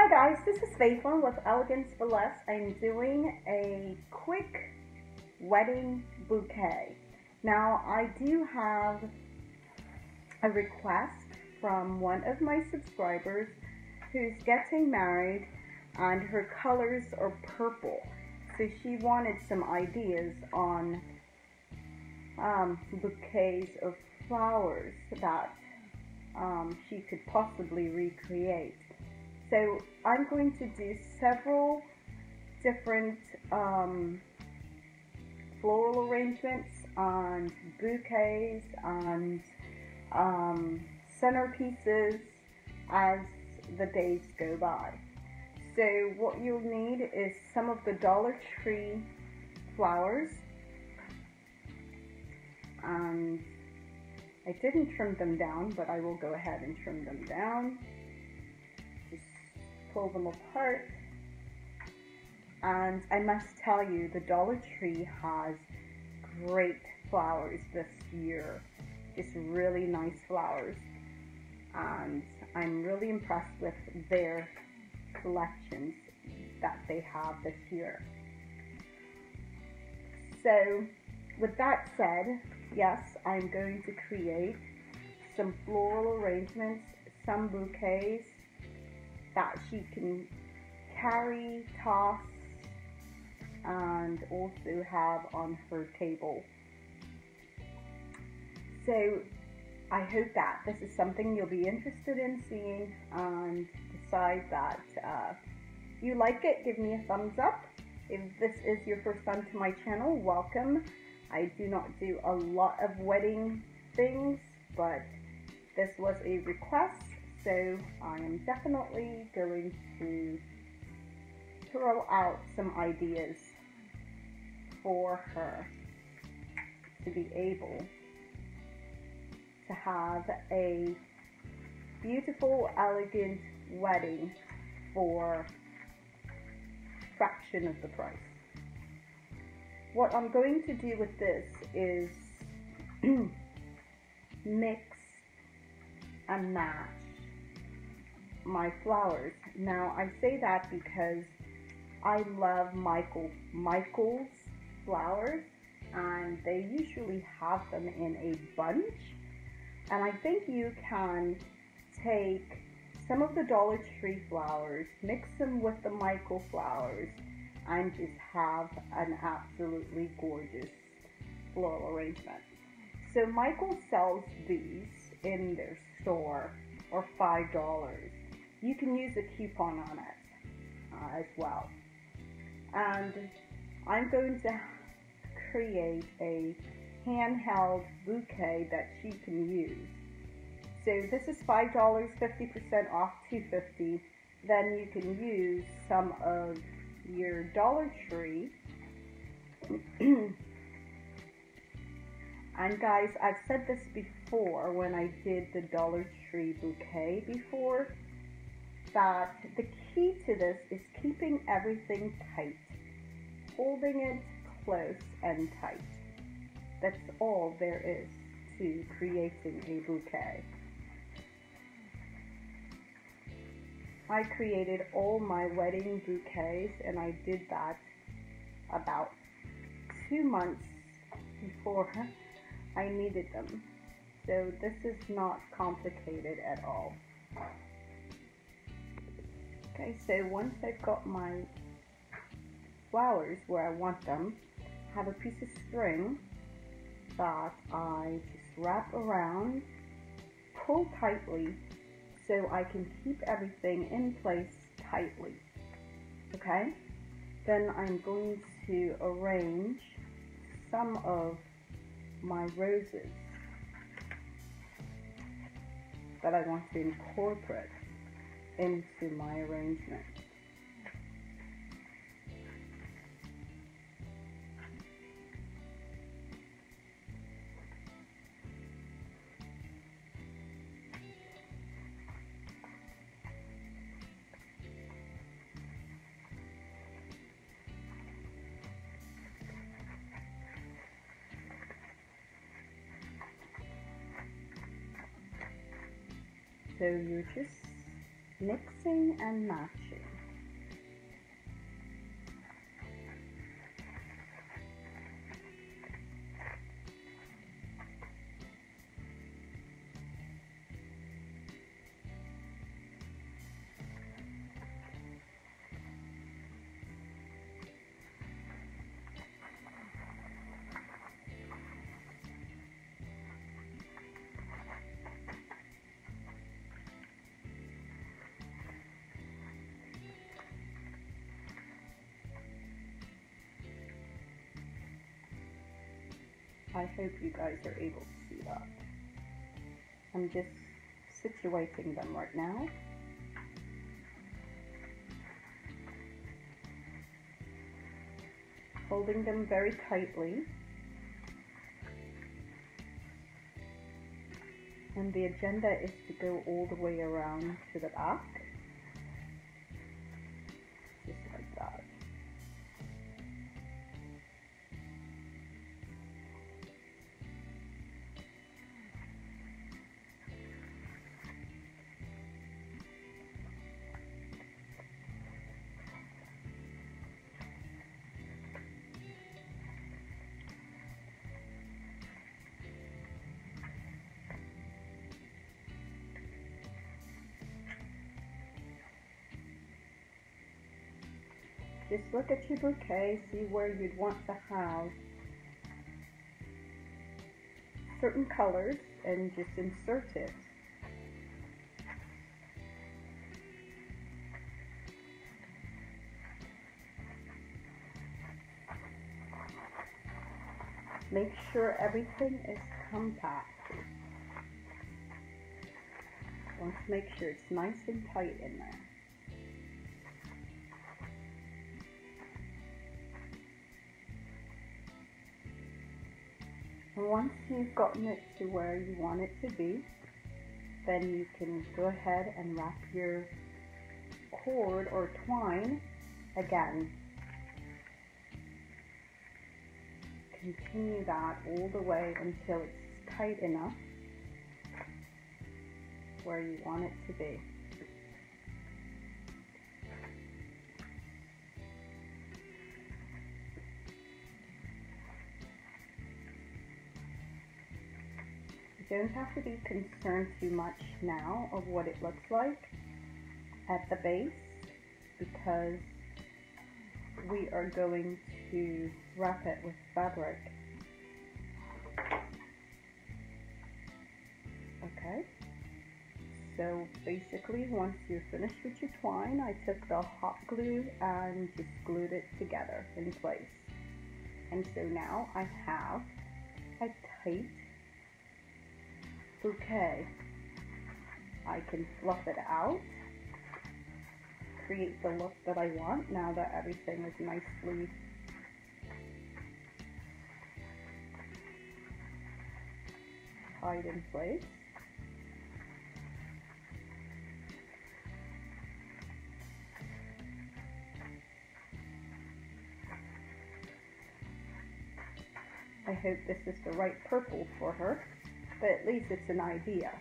Hi guys, this is Faithlyn with Elegance. I'm doing a quick wedding bouquet. Now I do have a request from one of my subscribers who's getting married and her colors are purple. So she wanted some ideas on bouquets of flowers that she could possibly recreate. So I'm going to do several different floral arrangements and bouquets and centerpieces as the days go by. So what you'll need is some of the Dollar Tree flowers, and I didn't trim them down, but I will go ahead and trim them down. Just pull them apart. And I must tell you, the Dollar Tree has great flowers this year. Just really nice flowers. And I'm really impressed with their collections that they have this year. So, with that said, yes, I'm going to create some floral arrangements, some bouquets that she can carry, toss, and also have on her table. So I hope that this is something you'll be interested in seeing and decide that you like it. Give me a thumbs up. If this is your first time to my channel, welcome. I do not do a lot of wedding things, but this was a request, so I am definitely going to throw out some ideas for her to be able to have a beautiful, elegant wedding for a fraction of the price. What I'm going to do with this is mix and match my flowers. Now I say that because I love Michael's flowers, and they usually have them in a bunch, and I think you can take some of the Dollar Tree flowers, mix them with the Michael flowers, and just have an absolutely gorgeous floral arrangement. So Michael sells these in their store for $5. You can use a coupon on it as well. And I'm going to create a handheld bouquet that she can use. So this is $5, 50% off, $2.50. Then you can use some of your Dollar Tree. And guys, I've said this before when I did the Dollar Tree bouquet before, that the key to this is keeping everything tight, holding it close and tight. That's all there is to creating a bouquet. I created all my wedding bouquets, and I did that about 2 months before I needed them. So this is not complicated at all. Okay, so once I've got my flowers where I want them, I have a piece of string that I just wrap around, pull tightly so I can keep everything in place tightly. Okay? Then I'm going to arrange some of my roses that I want to incorporate into my arrangement. So you're just mixing and matching. I hope you guys are able to see that. I'm just situating them right now. Holding them very tightly. And the agenda is to go all the way around to the back. Just like that. Just look at your bouquet, see where you'd want to have certain colors and just insert it. Make sure everything is compact. Want to make sure it's nice and tight in there. And once you've gotten it to where you want it to be, then you can go ahead and wrap your cord or twine again. Continue that all the way until it's tight enough where you want it to be. You don't have to be concerned too much now of what it looks like at the base, because we are going to wrap it with fabric. Okay, so basically once you're finished with your twine, I took the hot glue and just glued it together in place. And so now I have a tight bouquet. I can fluff it out, create the look that I want now that everything is nicely tied in place. I hope this is the right purple for her, but at least it's an idea.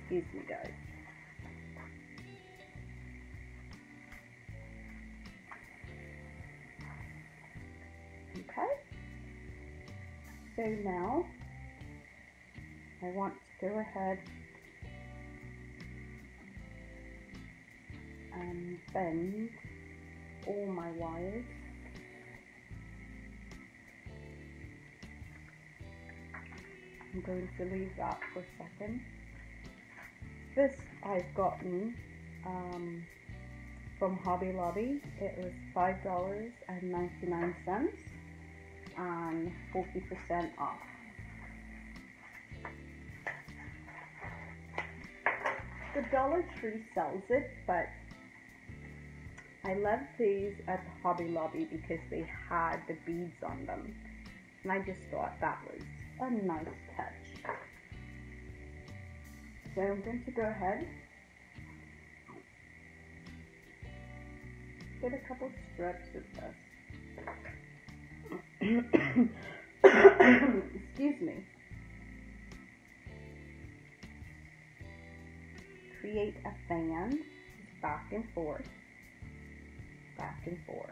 Excuse me, guys. Okay. So now I want to go ahead and bend all my wires. I'm going to leave that for a second. This I've gotten from Hobby Lobby. It was $5.99 and 40% off. The Dollar Tree sells it, but I love these at the Hobby Lobby because they had the beads on them, and I just thought that was a nice touch. So I'm going to go ahead, get a couple strips of this. Excuse me. create a fan, just back and forth, back and forth.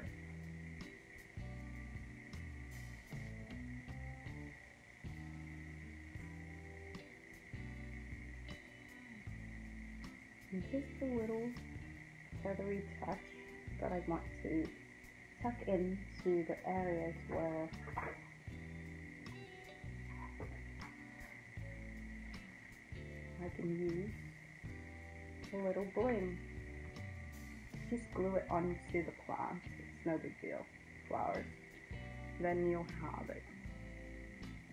And just a little feathery touch that I want to tuck into the areas where I can use a little bling. Just glue it onto the plant. It's no big deal. Flowers. Then you'll have it.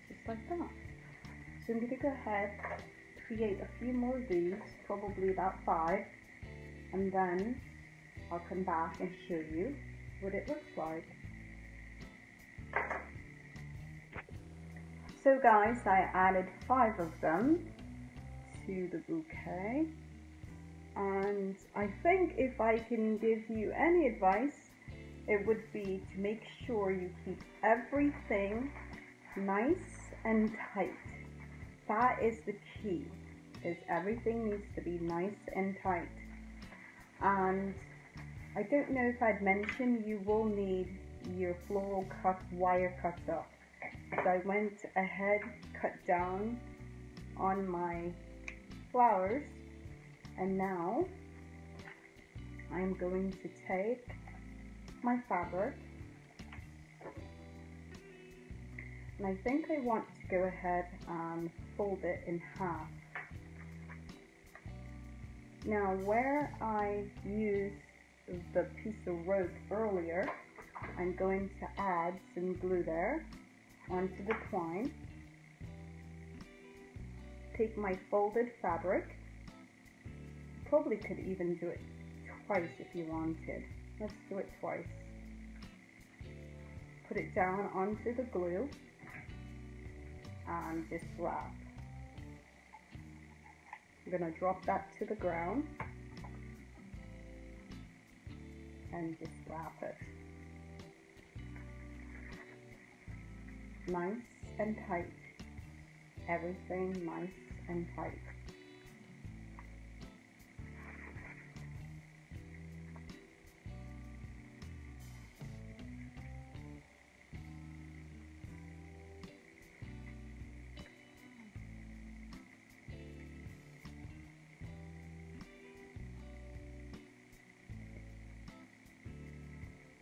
Just like that. So I'm going to go ahead, create a few more of these, probably about 5, and then I'll come back and show you what it looks like. So guys, I added 5 of them to the bouquet, and I think if I can give you any advice, it would be to make sure you keep everything nice and tight. That is the key, is everything needs to be nice and tight. And I don't know if I'd mentioned, you will need your floral wire cut up. So I went ahead, cut down on my flowers, and now I'm going to take my fabric, and I think I want to go ahead and fold it in half. Now where I used the piece of rope earlier, I'm going to add some glue there onto the twine. Take my folded fabric, probably could even do it twice if you wanted. Let's do it twice. Put it down onto the glue and just wrap. I'm going to drop that to the ground and just wrap it. Nice and tight. Everything nice and tight.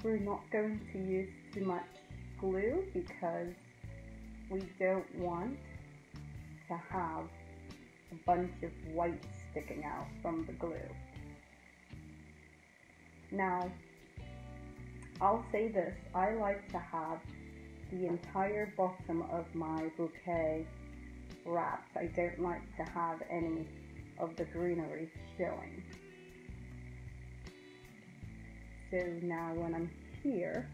We're not going to use too much glue because we don't want to have a bunch of white sticking out from the glue. Now, I'll say this, I like to have the entire bottom of my bouquet wrapped. I don't like to have any of the greenery showing. So now when I'm here,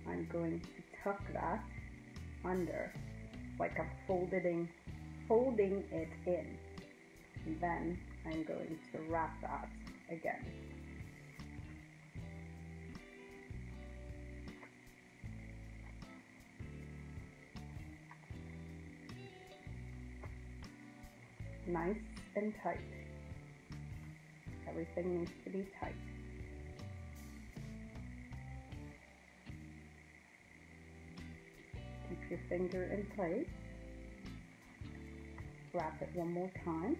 I'm going to tuck that under, like I'm folding it in. And then I'm going to wrap that again. Nice and tight. Everything needs to be tight. Keep your finger in place. Wrap it one more time.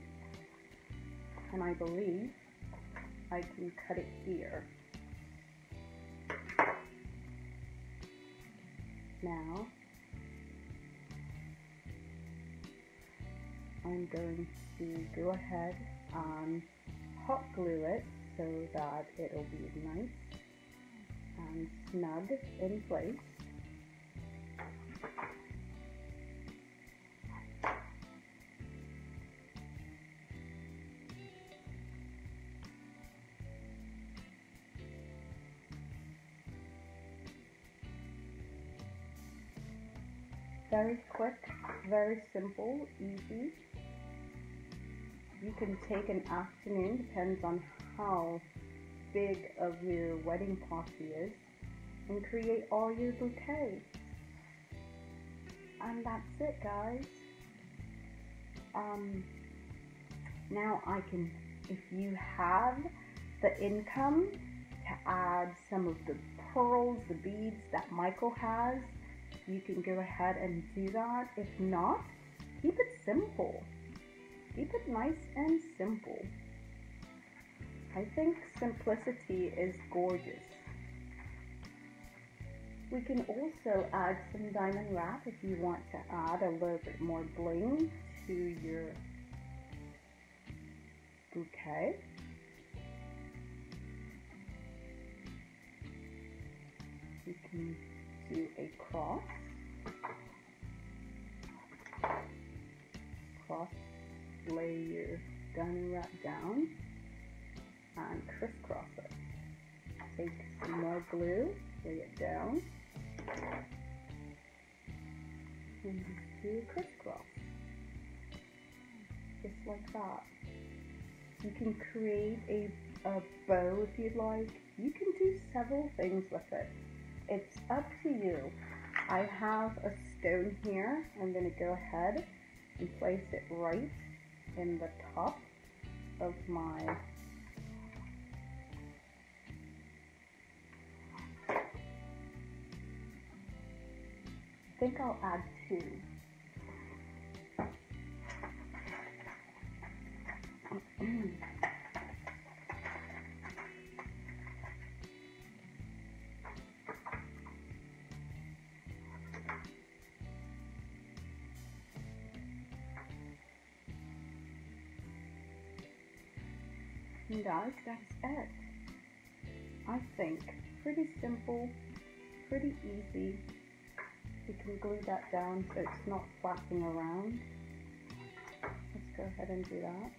And I believe I can cut it here. Now, I'm going to go ahead and hot glue it so that it'll be nice and snug in place. Very quick, very simple, easy. You can take an afternoon, depends on how big of your wedding party is, and create all your bouquets. And that's it, guys. Now I can If you have the income to add some of the pearls, the beads that Michael has, you can go ahead and do that. If not, keep it simple. Keep it nice and simple. I think simplicity is gorgeous. We can also add some diamond wrap if you want to add a little bit more bling to your bouquet. You can do a cross, lay your diamond wrap down and crisscross it. Take some more glue, lay it down, and just do a crisscross, just like that. You can create a bow if you'd like. You can do several things with it. It's up to you. I have a stone here. I'm going to go ahead and place it right in the top of my I think I'll add 2. And guys, that's it. I think pretty simple, pretty easy. You can glue that down so it's not flapping around. Let's go ahead and do that.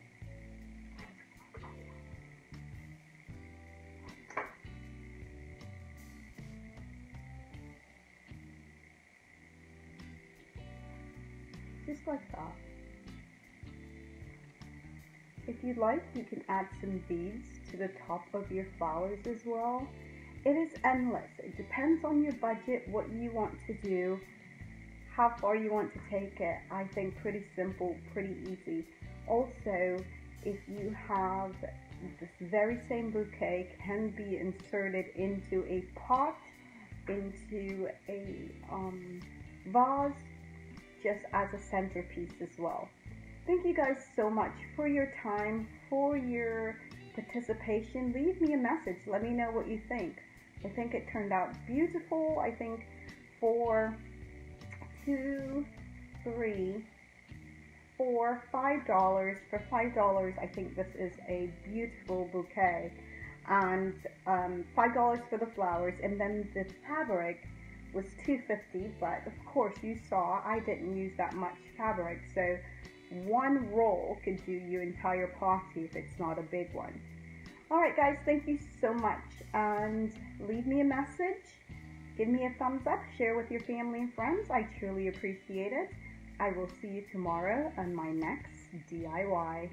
Just like that. If you'd like, you can add some beads to the top of your flowers as well. It is endless. It depends on your budget, what you want to do, how far you want to take it. I think pretty simple, pretty easy. Also, if you have this very same bouquet, can be inserted into a pot, into a vase, just as a centerpiece as well. Thank you guys so much for your time, for your participation. Leave me a message. Let me know what you think. I think it turned out beautiful. I think for $2, $3, $4, $5, for $5, I think this is a beautiful bouquet. And $5 for the flowers, and then the fabric was $2.50, but of course you saw I didn't use that much fabric, so one roll could do your entire party if it's not a big one. Alright guys, thank you so much, and leave me a message, give me a thumbs up, share with your family and friends. I truly appreciate it. I will see you tomorrow on my next DIY.